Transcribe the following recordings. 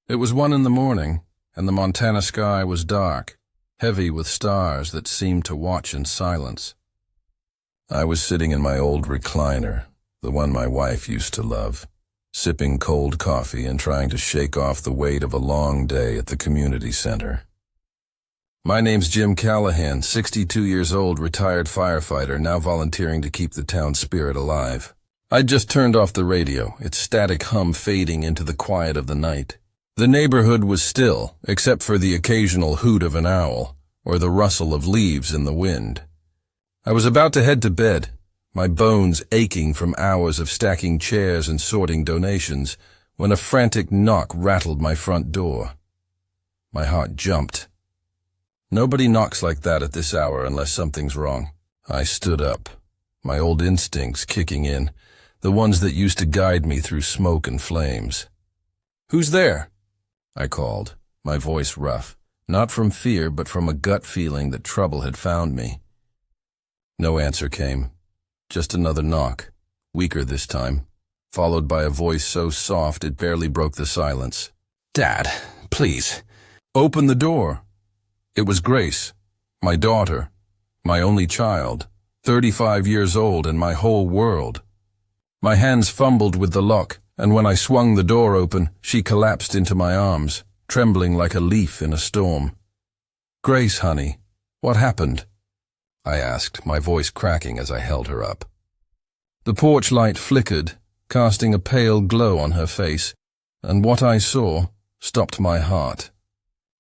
It was 1 in the morning, and the Montana sky was dark, heavy with stars that seemed to watch in silence. I was sitting in my old recliner, the one my wife used to love, sipping cold coffee and trying to shake off the weight of a long day at the community center. My name's Jim Callahan, 62 years old, retired firefighter, now volunteering to keep the town's spirit alive. I'd just turned off the radio, its static hum fading into the quiet of the night. The neighborhood was still, except for the occasional hoot of an owl, or the rustle of leaves in the wind. I was about to head to bed, my bones aching from hours of stacking chairs and sorting donations, when a frantic knock rattled my front door. My heart jumped. Nobody knocks like that at this hour unless something's wrong. I stood up, my old instincts kicking in, the ones that used to guide me through smoke and flames. "Who's there?" I called, my voice rough, not from fear but from a gut feeling that trouble had found me. No answer came, just another knock, weaker this time, followed by a voice so soft it barely broke the silence. "Dad, please, open the door." It was Grace, my daughter, my only child, 35 years old and my whole world. My hands fumbled with the lock, and when I swung the door open, she collapsed into my arms, trembling like a leaf in a storm. "Grace, honey, what happened?" I asked, my voice cracking as I held her up. The porch light flickered, casting a pale glow on her face, and what I saw stopped my heart.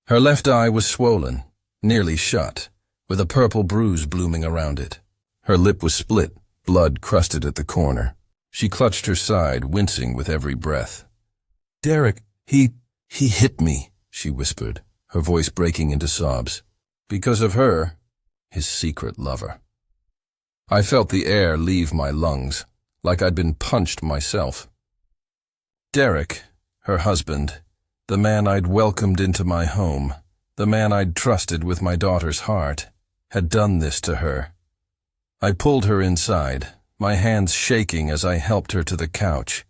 Her left eye was swollen, nearly shut, with a purple bruise blooming around it. Her lip was split, blood crusted at the corner. She clutched her side, wincing with every breath. "Derek, he hit me," she whispered, her voice breaking into sobs. Because of her, his secret lover. I felt the air leave my lungs, like I'd been punched myself. Derek, her husband, the man I'd welcomed into my home, the man I'd trusted with my daughter's heart, had done this to her. I pulled her inside, my hands shaking as I helped her to the couch.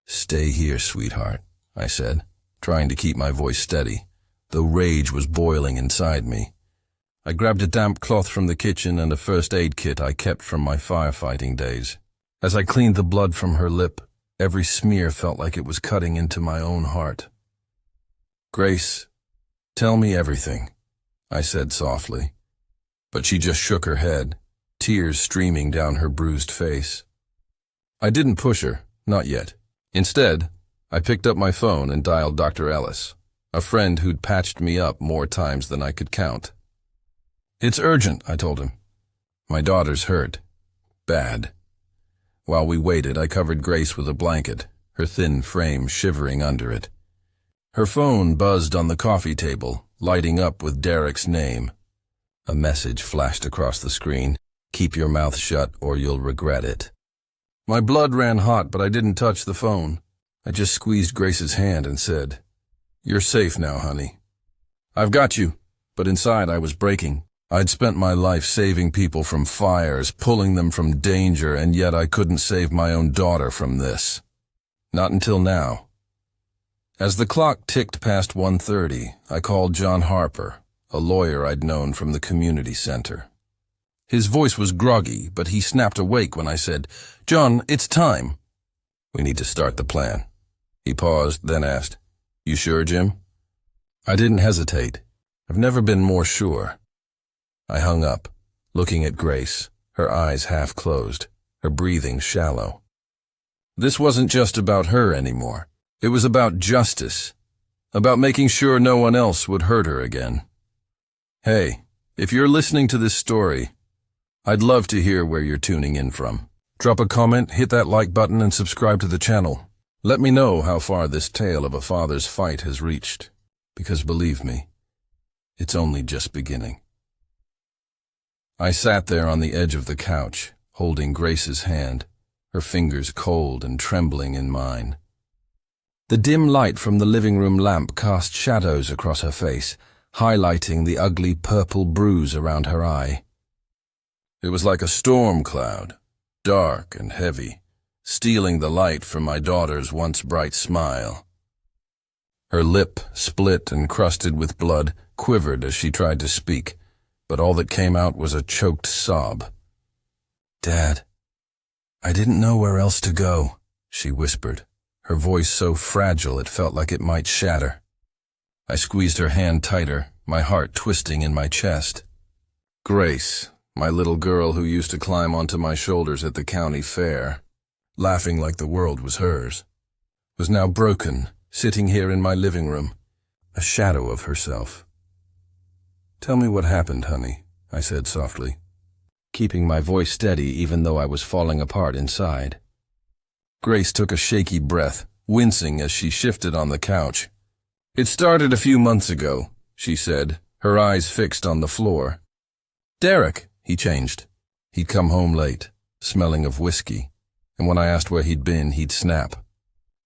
"Stay here, sweetheart," I said, trying to keep my voice steady, though rage was boiling inside me. I grabbed a damp cloth from the kitchen and a first aid kit I kept from my firefighting days. As I cleaned the blood from her lip, every smear felt like it was cutting into my own heart. "Grace, tell me everything," I said softly, but she just shook her head, tears streaming down her bruised face. I didn't push her, not yet. Instead, I picked up my phone and dialed Dr. Ellis, a friend who'd patched me up more times than I could count. "It's urgent," I told him. "My daughter's hurt. Bad." While we waited, I covered Grace with a blanket, her thin frame shivering under it. Her phone buzzed on the coffee table, lighting up with Derek's name. A message flashed across the screen. "Keep your mouth shut or you'll regret it." My blood ran hot, but I didn't touch the phone. I just squeezed Grace's hand and said, "You're safe now, honey. I've got you," but inside I was breaking. I'd spent my life saving people from fires, pulling them from danger, and yet I couldn't save my own daughter from this. Not until now. As the clock ticked past 1:30, I called John Harper, a lawyer I'd known from the community center. His voice was groggy, but he snapped awake when I said, "John, it's time." "We need to start the plan." He paused, then asked, "You sure, Jim?" I didn't hesitate. I've never been more sure. I hung up, looking at Grace, her eyes half closed, her breathing shallow. This wasn't just about her anymore. It was about justice, about making sure no one else would hurt her again. Hey, if you're listening to this story, I'd love to hear where you're tuning in from. Drop a comment, hit that like button, and subscribe to the channel. Let me know how far this tale of a father's fight has reached, because believe me, it's only just beginning. I sat there on the edge of the couch, holding Grace's hand, her fingers cold and trembling in mine. The dim light from the living room lamp cast shadows across her face, highlighting the ugly purple bruise around her eye. It was like a storm cloud, dark and heavy, stealing the light from my daughter's once bright smile. Her lip, split and crusted with blood, quivered as she tried to speak, but all that came out was a choked sob. "Dad, I didn't know where else to go," she whispered, her voice so fragile it felt like it might shatter. I squeezed her hand tighter, my heart twisting in my chest. Grace, my little girl who used to climb onto my shoulders at the county fair, laughing like the world was hers, was now broken, sitting here in my living room, a shadow of herself. "Tell me what happened, honey," I said softly, keeping my voice steady even though I was falling apart inside. Grace took a shaky breath, wincing as she shifted on the couch. "It started a few months ago," she said, her eyes fixed on the floor. "Derek," he changed. He'd come home late, smelling of whiskey, and when I asked where he'd been, he'd snap.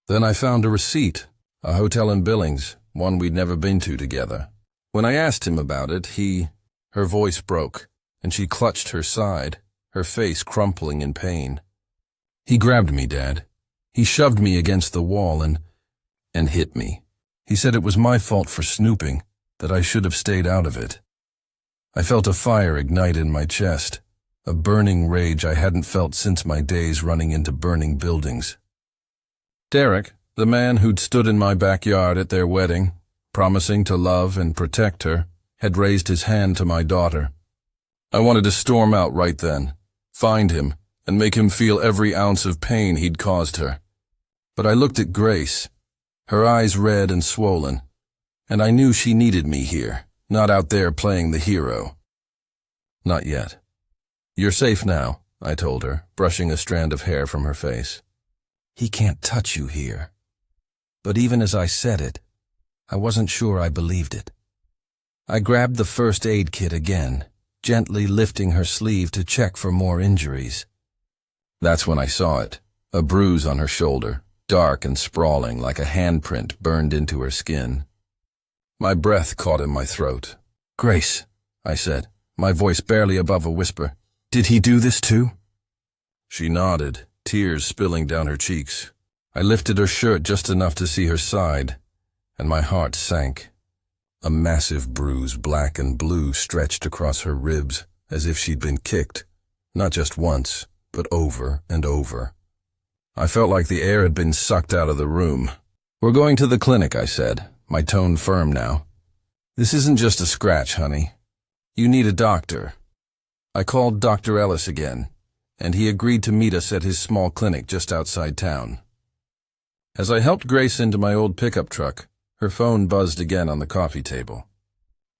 Then I found a receipt, a hotel in Billings, one we'd never been to together. When I asked him about it, her voice broke, and she clutched her side, her face crumpling in pain. "He grabbed me, Dad. He shoved me against the wall and hit me. He said it was my fault for snooping, that I should have stayed out of it." I felt a fire ignite in my chest, a burning rage I hadn't felt since my days running into burning buildings. Derek, the man who'd stood in my backyard at their wedding, promising to love and protect her, had raised his hand to my daughter. I wanted to storm out right then, find him, and make him feel every ounce of pain he'd caused her. But I looked at Grace, her eyes red and swollen, and I knew she needed me here, not out there playing the hero. "Not yet. You're safe now," I told her, brushing a strand of hair from her face. "He can't touch you here." But even as I said it, I wasn't sure I believed it. I grabbed the first aid kit again, gently lifting her sleeve to check for more injuries. That's when I saw it, a bruise on her shoulder, dark and sprawling like a handprint burned into her skin. My breath caught in my throat. "Grace," I said, my voice barely above a whisper, "did he do this too?" She nodded, tears spilling down her cheeks. I lifted her shirt just enough to see her side, and my heart sank. A massive bruise, black and blue, stretched across her ribs, as if she'd been kicked, not just once, but over and over. I felt like the air had been sucked out of the room. "We're going to the clinic," I said, my tone firm now. "This isn't just a scratch, honey. You need a doctor." I called Dr. Ellis again, and he agreed to meet us at his small clinic just outside town. As I helped Grace into my old pickup truck, her phone buzzed again on the coffee table.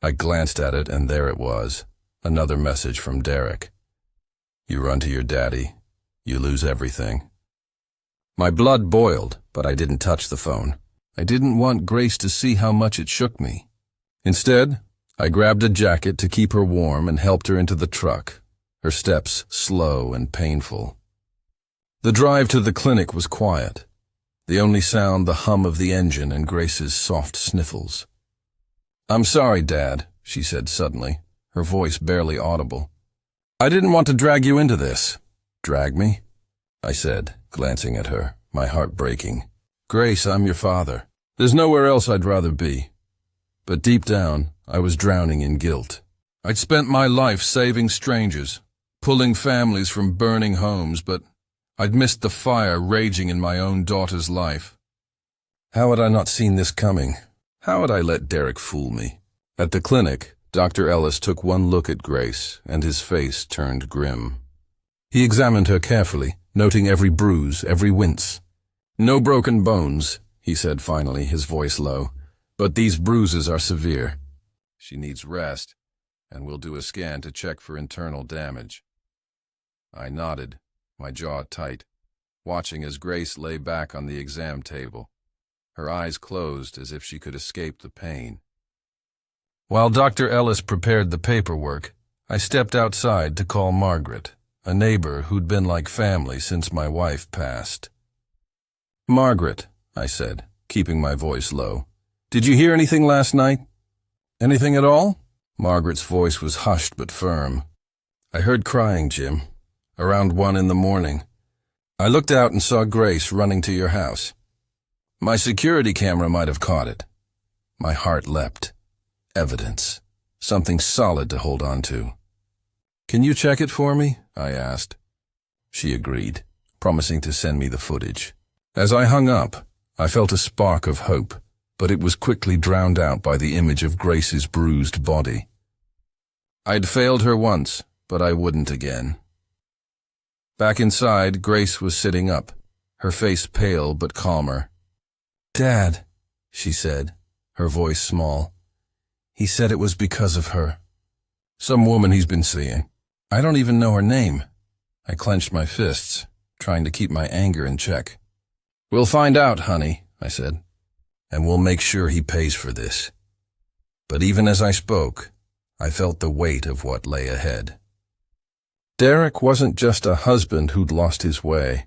I glanced at it, and there it was, another message from Derek. "You run to your daddy. You lose everything." My blood boiled, but I didn't touch the phone. I didn't want Grace to see how much it shook me. Instead, I grabbed a jacket to keep her warm and helped her into the truck, her steps slow and painful. The drive to the clinic was quiet. The only sound the hum of the engine and Grace's soft sniffles. "I'm sorry, Dad," she said suddenly, her voice barely audible. "I didn't want to drag you into this." "Drag me?" I said, glancing at her, my heart breaking. "Grace, I'm your father. There's nowhere else I'd rather be." But deep down, I was drowning in guilt. I'd spent my life saving strangers, pulling families from burning homes, but I'd missed the fire raging in my own daughter's life. How had I not seen this coming? How had I let Derek fool me? At the clinic, Dr. Ellis took one look at Grace, and his face turned grim. He examined her carefully, noting every bruise, every wince. "No broken bones," he said finally, his voice low, "but these bruises are severe. She needs rest, and we'll do a scan to check for internal damage." I nodded, my jaw tight, watching as Grace lay back on the exam table, her eyes closed as if she could escape the pain. While Dr. Ellis prepared the paperwork, I stepped outside to call Margaret, a neighbor who'd been like family since my wife passed. "Margaret," I said, keeping my voice low, "did you hear anything last night? Anything at all?" Margaret's voice was hushed but firm. "I heard crying, Jim, around 1 in the morning. I looked out and saw Grace running to your house. My security camera might have caught it, My heart leapt. Evidence. Something solid to hold on to. "Can you check it for me?" I asked. She agreed, promising to send me the footage. As I hung up, I felt a spark of hope, but it was quickly drowned out by the image of Grace's bruised body. I'd failed her once, but I wouldn't again. Back inside, Grace was sitting up, her face pale but calmer. "Dad," she said, her voice small. "He said it was because of her. Some woman he's been seeing. I don't even know her name." I clenched my fists, trying to keep my anger in check. "We'll find out, honey," I said, "and we'll make sure he pays for this." But even as I spoke, I felt the weight of what lay ahead. Derek wasn't just a husband who'd lost his way.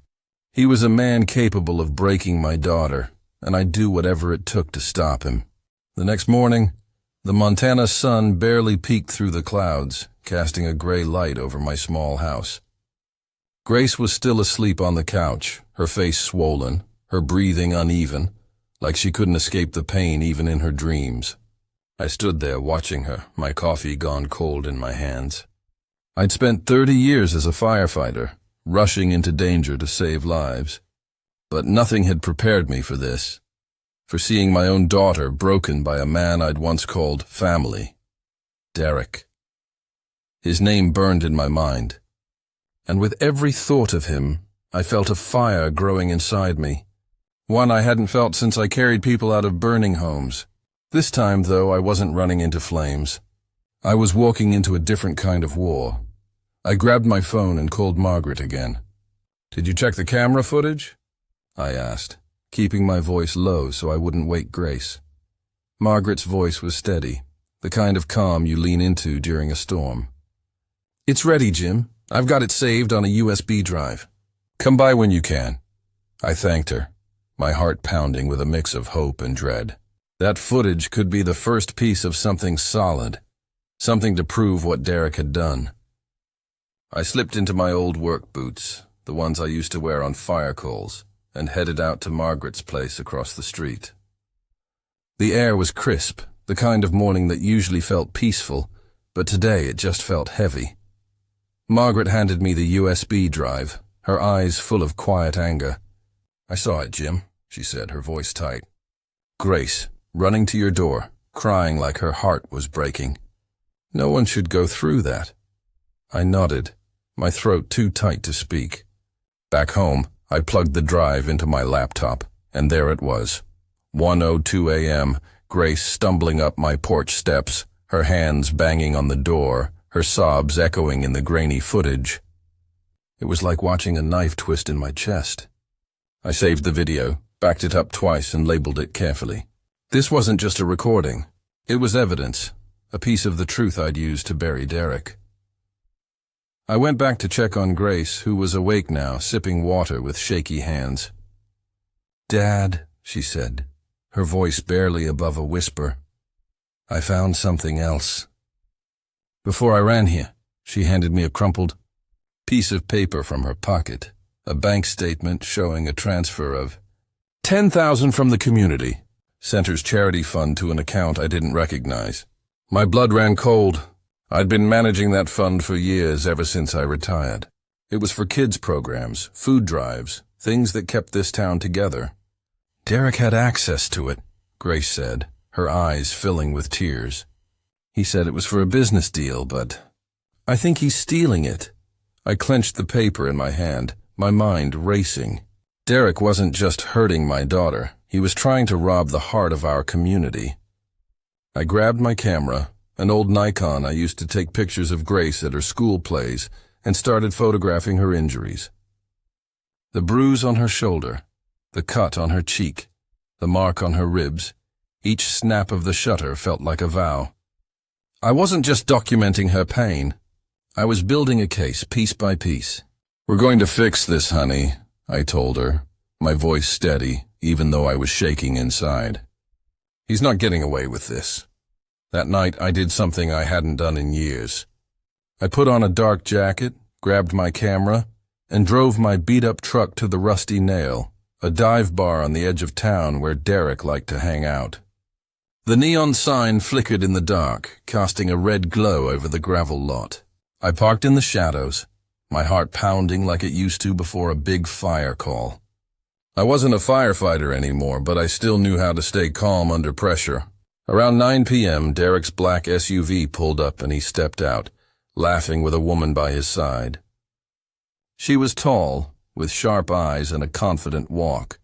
He was a man capable of breaking my daughter, and I'd do whatever it took to stop him. The next morning, the Montana sun barely peeked through the clouds, casting a gray light over my small house. Grace was still asleep on the couch, her face swollen, her breathing uneven, like she couldn't escape the pain even in her dreams. I stood there watching her, my coffee gone cold in my hands. I'd spent 30 years as a firefighter, rushing into danger to save lives. But nothing had prepared me for this, for seeing my own daughter broken by a man I'd once called family. Derek. His name burned in my mind, and with every thought of him, I felt a fire growing inside me, one I hadn't felt since I carried people out of burning homes. This time, though, I wasn't running into flames. I was walking into a different kind of war. I grabbed my phone and called Margaret again. "Did you check the camera footage?" I asked, keeping my voice low so I wouldn't wake Grace. Margaret's voice was steady, the kind of calm you lean into during a storm. "It's ready, Jim. I've got it saved on a USB drive. Come by when you can." I thanked her, my heart pounding with a mix of hope and dread. That footage could be the first piece of something solid, something to prove what Derek had done. I slipped into my old work boots, the ones I used to wear on fire calls, and headed out to Margaret's place across the street. The air was crisp, the kind of morning that usually felt peaceful, but today it just felt heavy. Margaret handed me the USB drive, her eyes full of quiet anger. "I saw it, Jim," she said, her voice tight. "Grace, running to your door, crying like her heart was breaking. No one should go through that." I nodded, my throat too tight to speak. Back home, I plugged the drive into my laptop, and there it was. 1:02 a.m., Grace stumbling up my porch steps, her hands banging on the door, her sobs echoing in the grainy footage. It was like watching a knife twist in my chest. I saved the video, backed it up twice, and labeled it carefully. This wasn't just a recording. It was evidence, a piece of the truth I'd used to bury Derek. I went back to check on Grace, who was awake now, sipping water with shaky hands. "Dad," she said, her voice barely above a whisper, "I found something else." Before I ran here, she handed me a crumpled piece of paper from her pocket, a bank statement showing a transfer of $10,000 from the community center's charity fund to an account I didn't recognize. My blood ran cold. I'd been managing that fund for years, ever since I retired. It was for kids' programs, food drives, things that kept this town together. Derek had access to it, Grace said, her eyes filling with tears. He said it was for a business deal, but I think he's stealing it. I clenched the paper in my hand, my mind racing. Derek wasn't just hurting my daughter. He was trying to rob the heart of our community. I grabbed my camera, an old Nikon I used to take pictures of Grace at her school plays, and started photographing her injuries. The bruise on her shoulder, the cut on her cheek, the mark on her ribs, each snap of the shutter felt like a vow. I wasn't just documenting her pain. I was building a case piece by piece. "We're going to fix this, honey," I told her, my voice steady, even though I was shaking inside. "He's not getting away with this." That night, I did something I hadn't done in years. I put on a dark jacket, grabbed my camera, and drove my beat-up truck to the Rusty Nail, a dive bar on the edge of town where Derek liked to hang out. The neon sign flickered in the dark, casting a red glow over the gravel lot. I parked in the shadows, my heart pounding like it used to before a big fire call. I wasn't a firefighter anymore, but I still knew how to stay calm under pressure. Around 9 p.m., Derek's black SUV pulled up and he stepped out, laughing with a woman by his side. She was tall, with sharp eyes and a confident walk,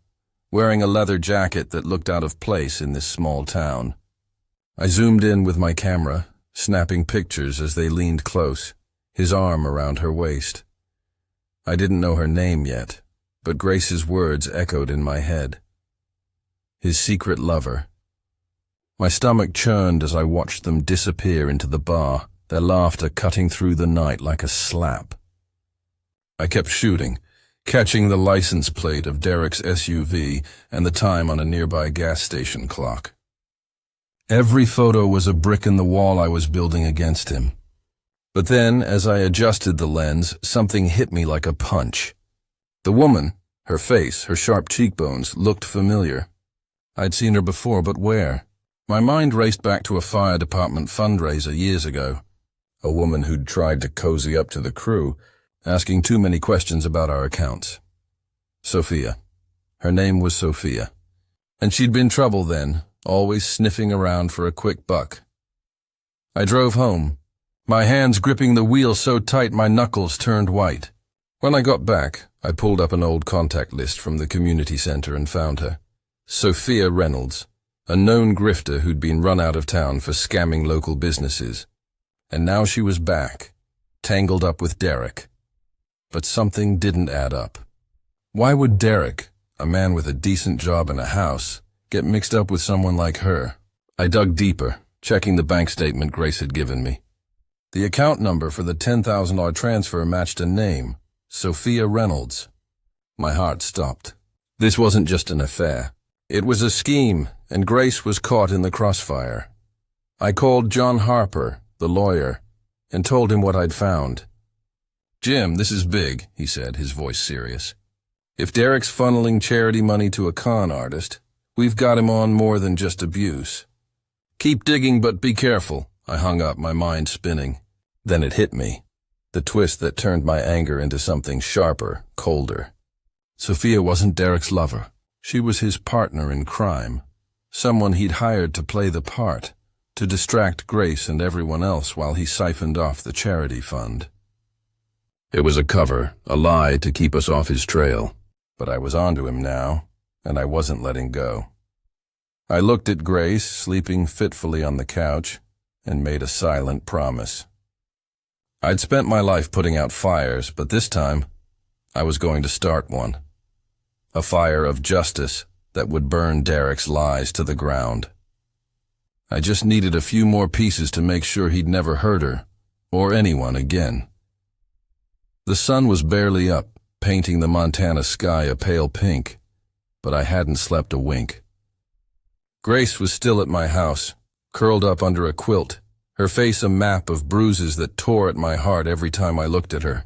wearing a leather jacket that looked out of place in this small town. I zoomed in with my camera, snapping pictures as they leaned close, his arm around her waist. I didn't know her name yet, but Grace's words echoed in my head. His secret lover. My stomach churned as I watched them disappear into the bar, their laughter cutting through the night like a slap. I kept shooting, catching the license plate of Derek's SUV and the time on a nearby gas station clock. Every photo was a brick in the wall I was building against him. But then, as I adjusted the lens, something hit me like a punch. The woman, her face, her sharp cheekbones, looked familiar. I'd seen her before, but where? My mind raced back to a fire department fundraiser years ago. A woman who'd tried to cozy up to the crew, asking too many questions about our accounts. Sophia. Her name was Sophia. And she'd been trouble then, always sniffing around for a quick buck. I drove home, my hands gripping the wheel so tight my knuckles turned white. When I got back, I pulled up an old contact list from the community center and found her. Sophia Reynolds, a known grifter who'd been run out of town for scamming local businesses. And now she was back, tangled up with Derek. But something didn't add up. Why would Derek, a man with a decent job and a house, get mixed up with someone like her? I dug deeper, checking the bank statement Grace had given me. The account number for the $10,000 transfer matched a name, Sophia Reynolds. My heart stopped. This wasn't just an affair. It was a scheme, and Grace was caught in the crossfire. I called John Harper, the lawyer, and told him what I'd found. "Jim, this is big," he said, his voice serious. "If Derek's funneling charity money to a con artist, we've got him on more than just abuse." "Keep digging, but be careful," I hung up, my mind spinning. Then it hit me, the twist that turned my anger into something sharper, colder. Sophia wasn't Derek's lover. She was his partner in crime, someone he'd hired to play the part, to distract Grace and everyone else while he siphoned off the charity fund. It was a cover, a lie to keep us off his trail, but I was onto him now, and I wasn't letting go. I looked at Grace, sleeping fitfully on the couch, and made a silent promise. I'd spent my life putting out fires, but this time, I was going to start one. A fire of justice that would burn Derek's lies to the ground. I just needed a few more pieces to make sure he'd never hurt her, or anyone again. The sun was barely up, painting the Montana sky a pale pink, but I hadn't slept a wink. Grace was still at my house, curled up under a quilt, her face a map of bruises that tore at my heart every time I looked at her.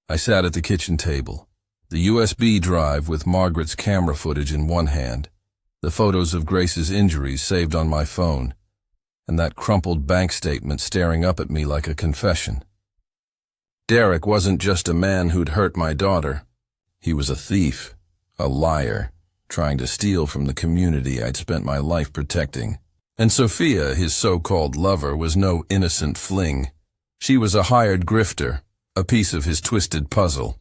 I sat at the kitchen table, the USB drive with Margaret's camera footage in one hand, the photos of Grace's injuries saved on my phone, and that crumpled bank statement staring up at me like a confession. Derek wasn't just a man who'd hurt my daughter. He was a thief, a liar, trying to steal from the community I'd spent my life protecting. And Sophia, his so-called lover, was no innocent fling. She was a hired grifter, a piece of his twisted puzzle.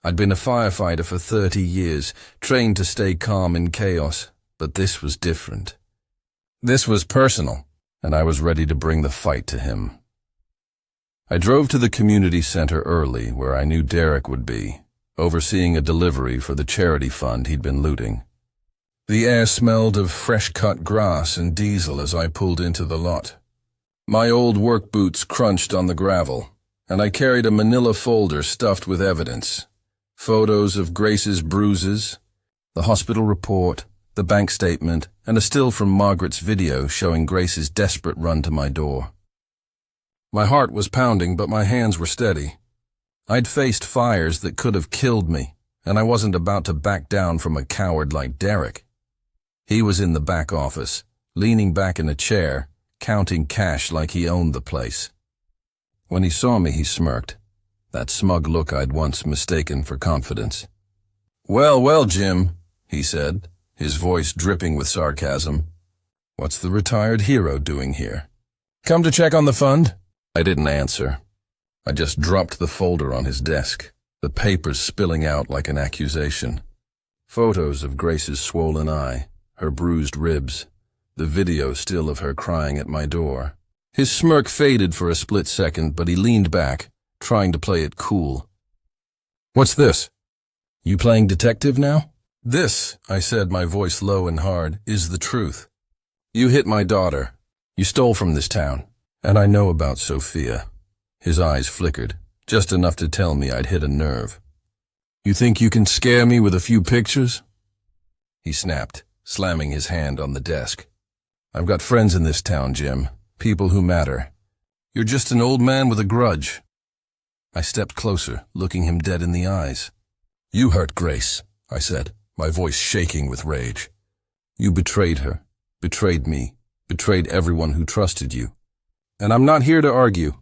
I'd been a firefighter for 30 years, trained to stay calm in chaos, but this was different. This was personal, and I was ready to bring the fight to him. I drove to the community center early, where I knew Derek would be, overseeing a delivery for the charity fund he'd been looting. The air smelled of fresh-cut grass and diesel as I pulled into the lot. My old work boots crunched on the gravel, and I carried a manila folder stuffed with evidence. Photos of Grace's bruises, the hospital report, the bank statement, and a still from Margaret's video showing Grace's desperate run to my door. My heart was pounding, but my hands were steady. I'd faced fires that could have killed me, and I wasn't about to back down from a coward like Derek. He was in the back office, leaning back in a chair, counting cash like he owned the place. When he saw me, he smirked, that smug look I'd once mistaken for confidence. "Well, well, Jim," he said, his voice dripping with sarcasm. "What's the retired hero doing here? Come to check on the fund?" I didn't answer. I just dropped the folder on his desk, the papers spilling out like an accusation. Photos of Grace's swollen eye, her bruised ribs, the video still of her crying at my door. His smirk faded for a split second, but he leaned back, trying to play it cool. "What's this? You playing detective now?" "This," I said, my voice low and hard, "is the truth. You hit my daughter. You stole from this town. And I know about Sophia." His eyes flickered, just enough to tell me I'd hit a nerve. "You think you can scare me with a few pictures?" He snapped, slamming his hand on the desk. "I've got friends in this town, Jim. People who matter. You're just an old man with a grudge." I stepped closer, looking him dead in the eyes. "You hurt Grace," I said, my voice shaking with rage. "You betrayed her, betrayed me, betrayed everyone who trusted you. And I'm not here to argue.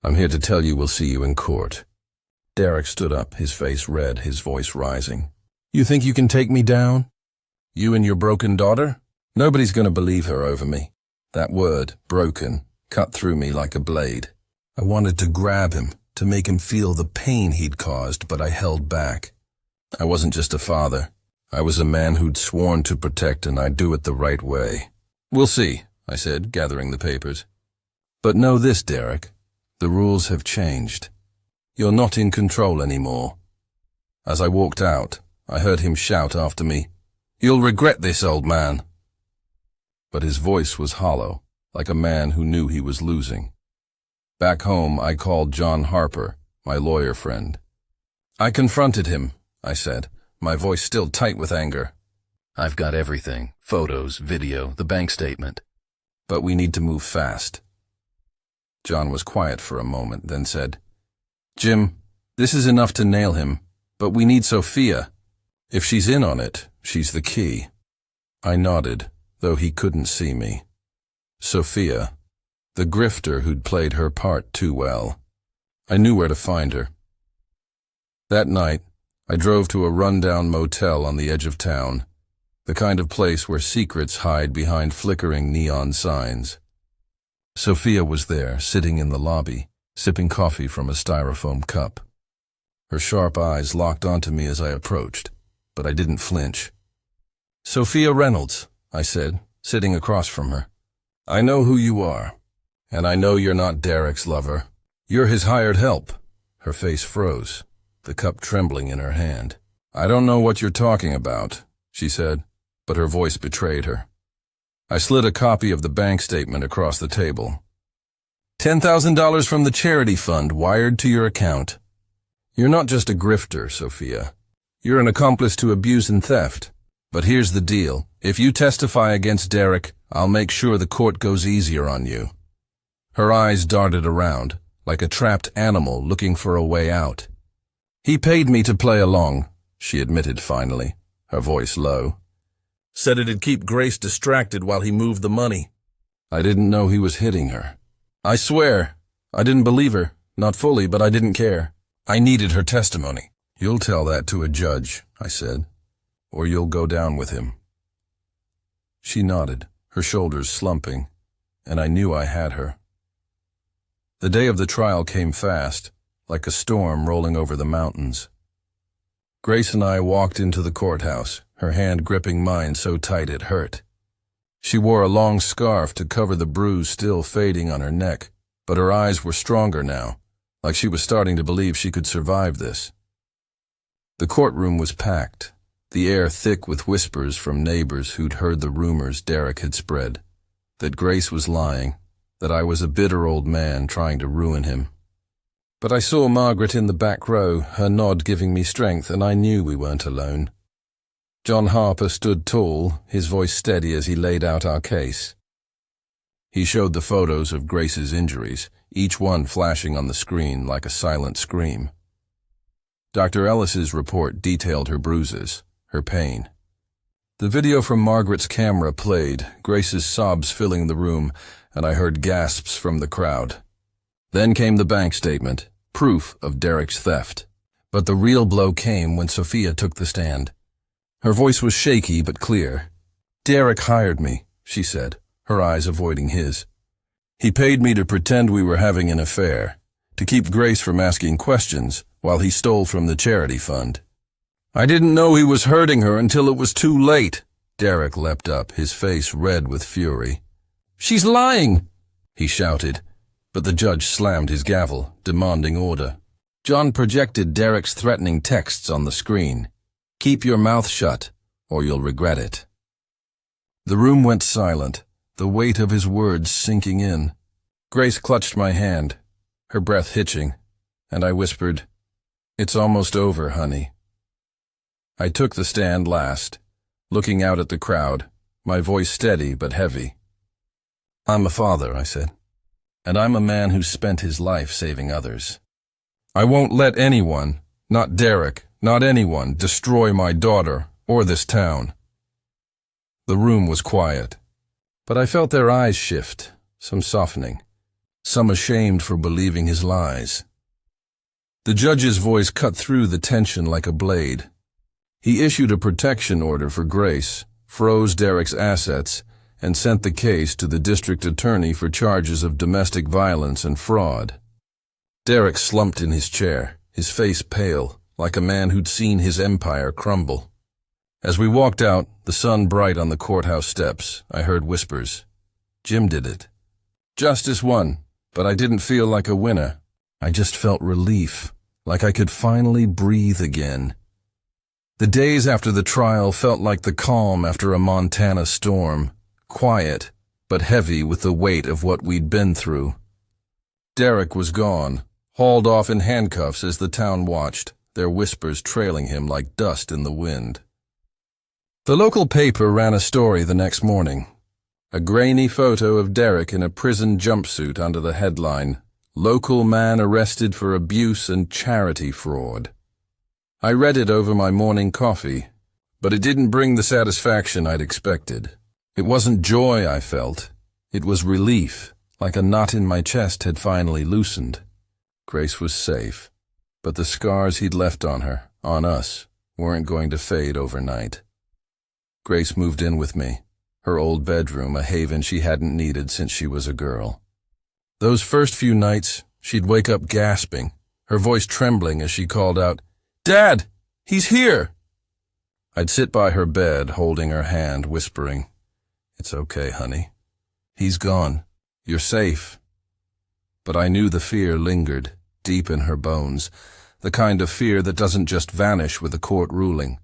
I'm here to tell you we'll see you in court." Derek stood up, his face red, his voice rising. "You think you can take me down? You and your broken daughter? Nobody's going to believe her over me." That word, broken, cut through me like a blade. I wanted to grab him, to make him feel the pain he'd caused, but I held back. I wasn't just a father. I was a man who'd sworn to protect, and I'd do it the right way. "We'll see," I said, gathering the papers. "But know this, Derek. The rules have changed. You're not in control anymore." As I walked out, I heard him shout after me, "You'll regret this, old man." But his voice was hollow, like a man who knew he was losing. Back home, I called John Harper, my lawyer friend. "I confronted him," I said, my voice still tight with anger. "I've got everything, photos, video, the bank statement. But we need to move fast." John was quiet for a moment, then said, "Jim, this is enough to nail him, but we need Sophia. If she's in on it, she's the key." I nodded, though he couldn't see me. Sophia, the grifter who'd played her part too well. I knew where to find her. That night, I drove to a rundown motel on the edge of town, the kind of place where secrets hide behind flickering neon signs. Sophia was there, sitting in the lobby, sipping coffee from a styrofoam cup. Her sharp eyes locked onto me as I approached, but I didn't flinch. "Sophia Reynolds," I said, sitting across from her. "I know who you are, and I know you're not Derek's lover. You're his hired help." Her face froze, the cup trembling in her hand. "I don't know what you're talking about," she said, but her voice betrayed her. I slid a copy of the bank statement across the table. $10,000 from the charity fund wired to your account. You're not just a grifter, Sophia. You're an accomplice to abuse and theft. But here's the deal. If you testify against Derek, I'll make sure the court goes easier on you. Her eyes darted around, like a trapped animal looking for a way out. He paid me to play along, she admitted finally, her voice low. Said it'd keep Grace distracted while he moved the money. I didn't know he was hitting her. I swear, I didn't believe her, not fully, but I didn't care. I needed her testimony. You'll tell that to a judge, I said, or you'll go down with him. She nodded, her shoulders slumping, and I knew I had her. The day of the trial came fast, like a storm rolling over the mountains. Grace and I walked into the courthouse, her hand gripping mine so tight it hurt. She wore a long scarf to cover the bruise still fading on her neck, but her eyes were stronger now, like she was starting to believe she could survive this. The courtroom was packed, the air thick with whispers from neighbors who'd heard the rumors Derek had spread, that Grace was lying, that I was a bitter old man trying to ruin him. But I saw Margaret in the back row, her nod giving me strength, and I knew we weren't alone. John Harper stood tall, his voice steady as he laid out our case. He showed the photos of Grace's injuries, each one flashing on the screen like a silent scream. Dr. Ellis's report detailed her bruises, her pain. The video from Margaret's camera played, Grace's sobs filling the room, and I heard gasps from the crowd. Then came the bank statement, proof of Derek's theft. But the real blow came when Sophia took the stand. Her voice was shaky but clear. "Derek hired me," she said, her eyes avoiding his. "He paid me to pretend we were having an affair, to keep Grace from asking questions while he stole from the charity fund. I didn't know he was hurting her until it was too late." Derek leapt up, his face red with fury. "She's lying," he shouted, but the judge slammed his gavel, demanding order. John projected Derek's threatening texts on the screen. "Keep your mouth shut, or you'll regret it." The room went silent, the weight of his words sinking in. Grace clutched my hand, her breath hitching, and I whispered, "It's almost over, honey." I took the stand last, looking out at the crowd, my voice steady but heavy. "I'm a father," I said, "and I'm a man who's spent his life saving others. I won't let anyone, not Derek, not anyone, destroy my daughter or this town." The room was quiet, but I felt their eyes shift, some softening, some ashamed for believing his lies. The judge's voice cut through the tension like a blade. He issued a protection order for Grace, froze Derek's assets, and sent the case to the district attorney for charges of domestic violence and fraud. Derek slumped in his chair, his face pale, like a man who'd seen his empire crumble. As we walked out, the sun bright on the courthouse steps, I heard whispers. Jim did it. Justice won, but I didn't feel like a winner. I just felt relief, like I could finally breathe again. The days after the trial felt like the calm after a Montana storm, quiet, but heavy with the weight of what we'd been through. Derek was gone, hauled off in handcuffs as the town watched, their whispers trailing him like dust in the wind. The local paper ran a story the next morning. A grainy photo of Derek in a prison jumpsuit under the headline, "Local man arrested for abuse and charity fraud." I read it over my morning coffee, but it didn't bring the satisfaction I'd expected. It wasn't joy I felt. It was relief, like a knot in my chest had finally loosened. Grace was safe, but the scars he'd left on her, on us, weren't going to fade overnight. Grace moved in with me, her old bedroom a haven she hadn't needed since she was a girl. Those first few nights, she'd wake up gasping, her voice trembling as she called out, "Dad, he's here!" I'd sit by her bed, holding her hand, whispering, "It's okay, honey. He's gone. You're safe." But I knew the fear lingered, deep in her bones, the kind of fear that doesn't just vanish with a court ruling.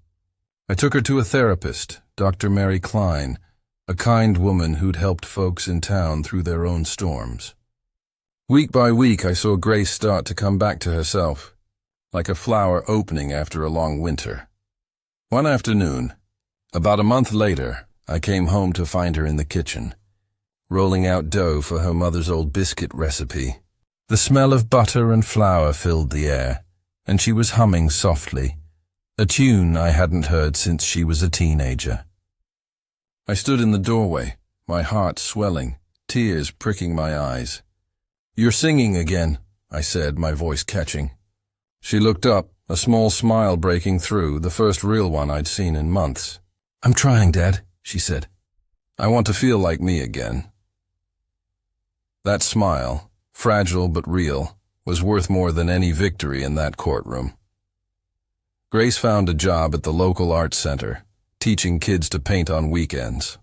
I took her to a therapist, Dr. Mary Klein, a kind woman who'd helped folks in town through their own storms. Week by week, I saw Grace start to come back to herself, like a flower opening after a long winter. One afternoon, about a month later, I came home to find her in the kitchen, rolling out dough for her mother's old biscuit recipe. The smell of butter and flour filled the air, and she was humming softly, a tune I hadn't heard since she was a teenager. I stood in the doorway, my heart swelling, tears pricking my eyes. "You're singing again," I said, my voice catching. She looked up, a small smile breaking through, the first real one I'd seen in months. "I'm trying, Dad," she said. "I want to feel like me again." That smile, fragile but real, was worth more than any victory in that courtroom. Grace found a job at the local arts center, teaching kids to paint on weekends.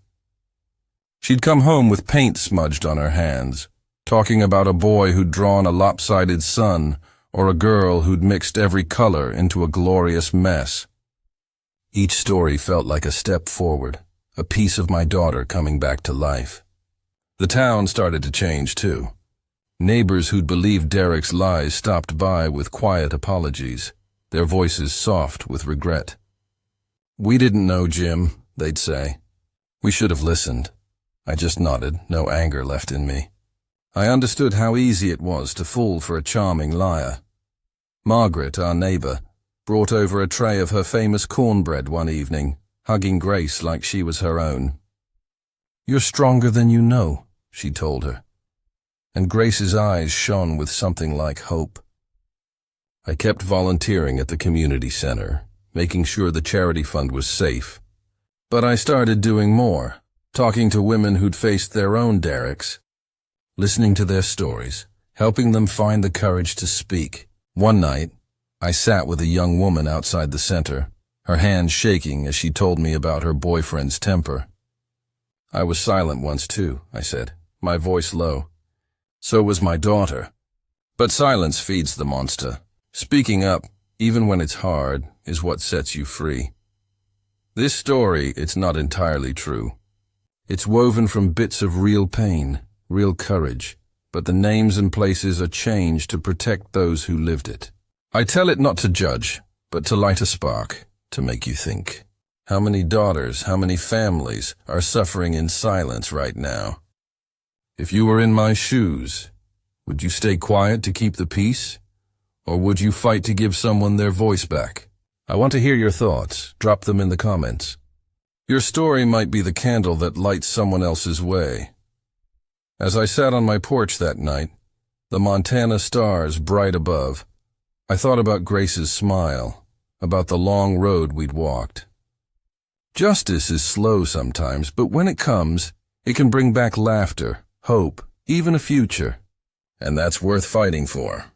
She'd come home with paint smudged on her hands, talking about a boy who'd drawn a lopsided sun or a girl who'd mixed every color into a glorious mess. Each story felt like a step forward, a piece of my daughter coming back to life. The town started to change, too. Neighbors who'd believed Derek's lies stopped by with quiet apologies, their voices soft with regret. "We didn't know, Jim," they'd say. "We should have listened." I just nodded, no anger left in me. I understood how easy it was to fall for a charming liar. Margaret, our neighbor, brought over a tray of her famous cornbread one evening, hugging Grace like she was her own. "You're stronger than you know," she told her, and Grace's eyes shone with something like hope. I kept volunteering at the community center, making sure the charity fund was safe. But I started doing more, talking to women who'd faced their own derricks, listening to their stories, helping them find the courage to speak. One night, I sat with a young woman outside the center, her hands shaking as she told me about her boyfriend's temper. "I was silent once too," I said, my voice low. "So was my daughter. But silence feeds the monster. Speaking up, even when it's hard, is what sets you free." This story, it's not entirely true. It's woven from bits of real pain, real courage, but the names and places are changed to protect those who lived it. I tell it not to judge, but to light a spark, to make you think. How many daughters, how many families are suffering in silence right now? If you were in my shoes, would you stay quiet to keep the peace? Or would you fight to give someone their voice back? I want to hear your thoughts. Drop them in the comments. Your story might be the candle that lights someone else's way. As I sat on my porch that night, the Montana stars bright above, I thought about Grace's smile, about the long road we'd walked. Justice is slow sometimes, but when it comes, it can bring back laughter, hope, even a future. And that's worth fighting for.